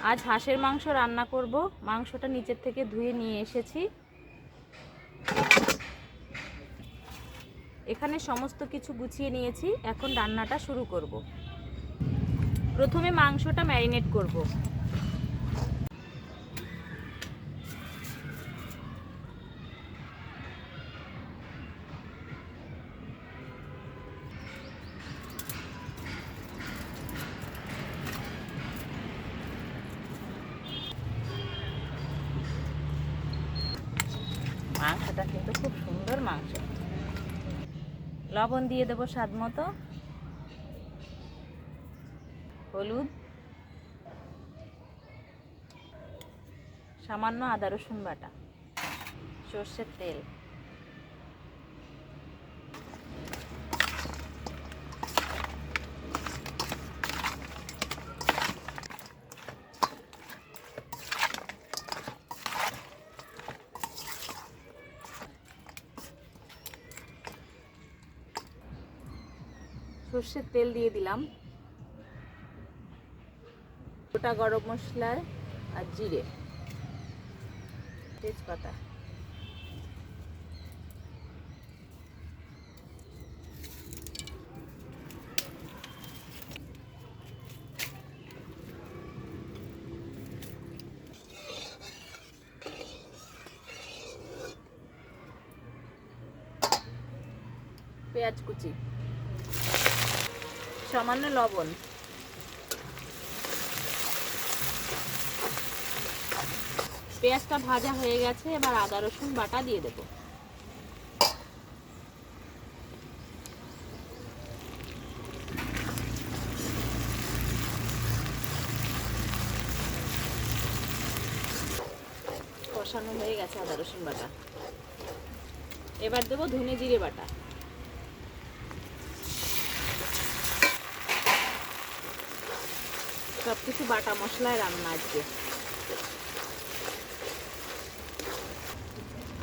আজ হাঁসের মাংস রান্না করব। মাংসটা নিচের থেকে ধুয়ে নিয়ে এসেছি। এখানে সমস্ত কিছু গুছিয়ে নিয়েছি। এখন রান্নাটা শুরু করব। প্রথমে মাংসটা ম্যারিনেট করব। মাংসটা কিন্তু খুব সুন্দর মাংস। লবণ দিয়ে দেবো স্বাদ মতো, হলুদ, সামান্য আদা রসুন বাটা, সর্ষের তেল, সর্ষের তেল দিয়ে দিলাম, গোটা গরম মশলা আর জিরে, তেজপাতা, পেঁয়াজ কুচি, সামান্য লবণ, পেঁয়াজটা ভাজা হয়ে গেছে। এবার আদা রসুন বাটা দিয়ে দেব। কষানো হয়ে গেছে আদা রসুন বাটা। এবার দেবো ধনে জিরে বাটা, সবকিছু বাটা মশলায় রান্না আজকে।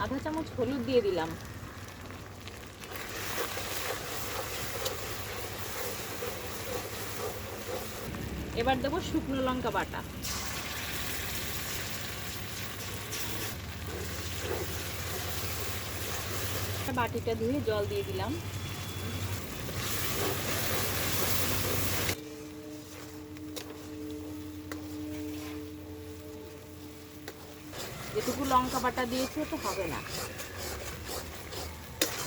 আধা চামচ হলুদ দিয়ে দিলাম। এবার দেবো শুকনো লঙ্কা বাটা, বাটিটা ধুয়ে জল দিয়ে দিলাম। যেটুকু লঙ্কা বাটা দিয়েছি তো হবে না,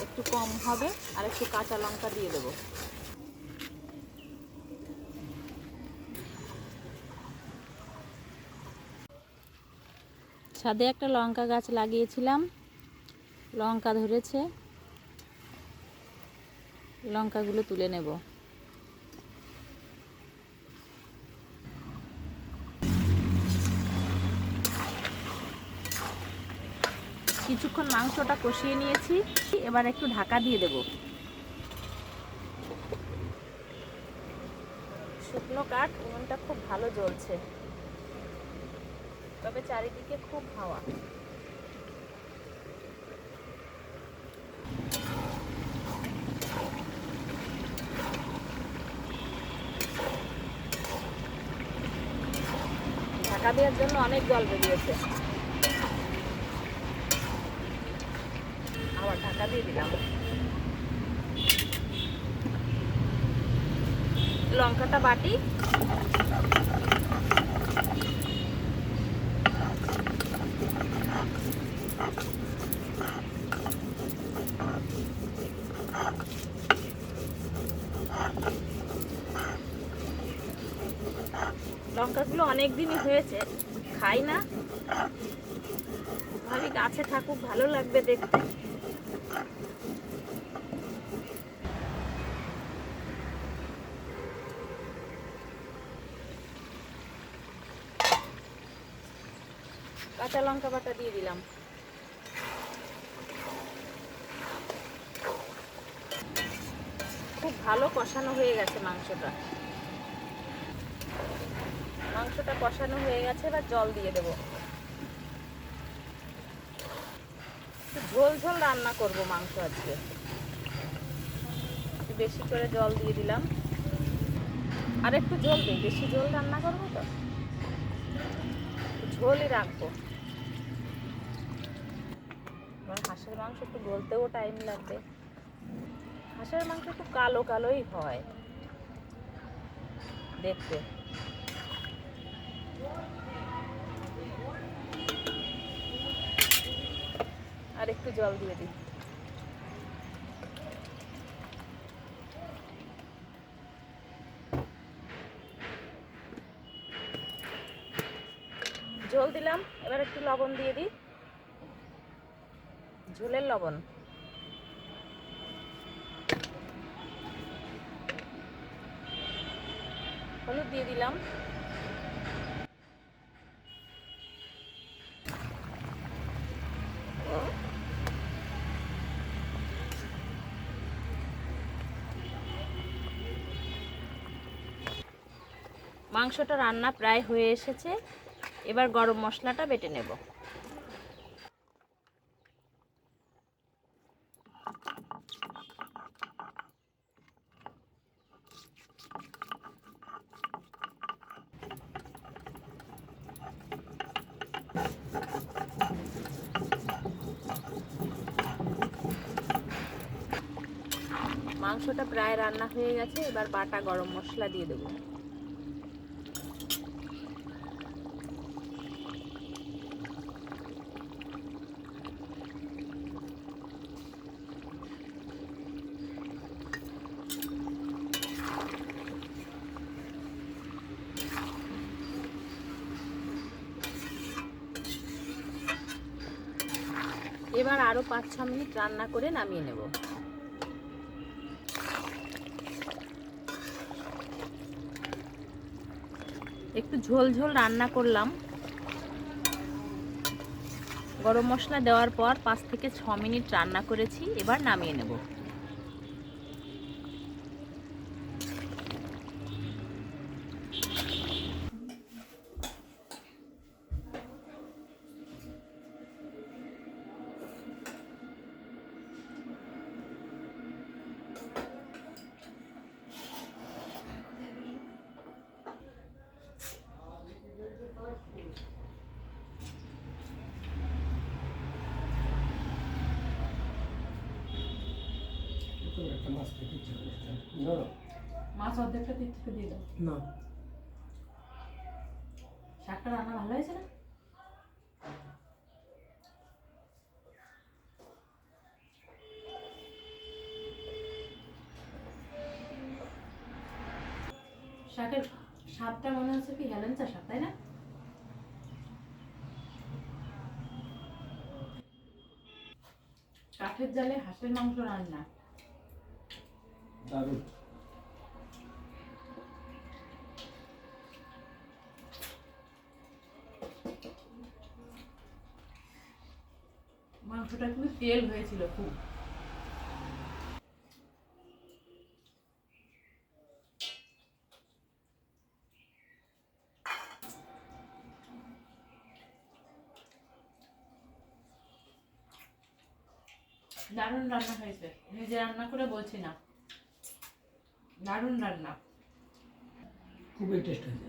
একটু কম হবে। আর একটু কাঁচা লঙ্কা দিয়ে দেবো। ছাদে একটা লঙ্কা গাছ লাগিয়েছিলাম, লঙ্কা ধরেছে। লঙ্কাগুলো তুলে নেব। কিছুক্ষণ মাংসটা কষিয়ে নিয়েছি। এবার একটু ঢাকা দিয়ে দেব। শুকনো কাঠ, উনুনটা খুব ভালো জ্বলছে, তবে চারিদিকে খুব হাওয়া। ঢাকা দেওয়ার জন্য অনেক জল বেরিয়েছে। আবার ঢাকা দিয়ে দিলাম। লঙ্কাটা বাটি, লঙ্কাগুলো অনেক দিনই হয়েছে, খাই না, ভাবি গাছে থাকুক, ভালো লাগবে দেখতে। কাঁচা লঙ্কা বাটা দিয়ে দিলাম। খুব ভালো কষানো হয়ে গেছে মাংসটা। মাংসটা কষানো হয়ে গেছে, এবার জল দিয়ে দেবো। ঝোল ঝোল রান্না করব মাংস আজকে। বেশি করে জল দিয়ে দিলাম। আর একটু ঝোল দিই, বেশি ঝোল রান্না করবো তো। ঝোলই রাখবো। আমার হাঁসের মাংস একটু গলতেও টাইম লাগবে। হাঁসের মাংস একটু কালো কালোই হয় দেখতে। আর একটু জল দিয়ে দিই। ঝোল দিলাম, এবার একটু লবণ দিয়ে দিই, ঝোলের লবণ। হলুদ দিয়ে দিলাম। মাংসটা রান্না প্রায় হয়ে এসেছে, এবার গরম মশলাটা বেটে নেব। মাংসটা প্রায় রান্না হয়ে গেছে, এবার বাটা গরম মশলা দিয়ে দেবো। এবার আরো 5-6 মিনিট রান্না করে নামিয়ে নেব। একটু ঝোল ঝোল রান্না করলাম। গরম মশলা দেওয়ার পর 5 থেকে 6 মিনিট রান্না করেছি, এবার নামিয়ে নেব। মাছ অর্ধেকটা থেকে দিয়ে দাও না। শাকটা রান্না ভালো হয়েছে না? শাকের স্বাদটা মনে হচ্ছে কি হেলেঞ্চা শাক, তাই না? কাঠের জালে হাঁসের মাংস রান্না দারুণ। মাংসটা খুবই তেল হয়েছিল খুব। দারুণ রান্না হয়েছে, নিজে রান্না করে বলছি না, দারুণ রান্না, খুবই টেস্ট হয়েছে।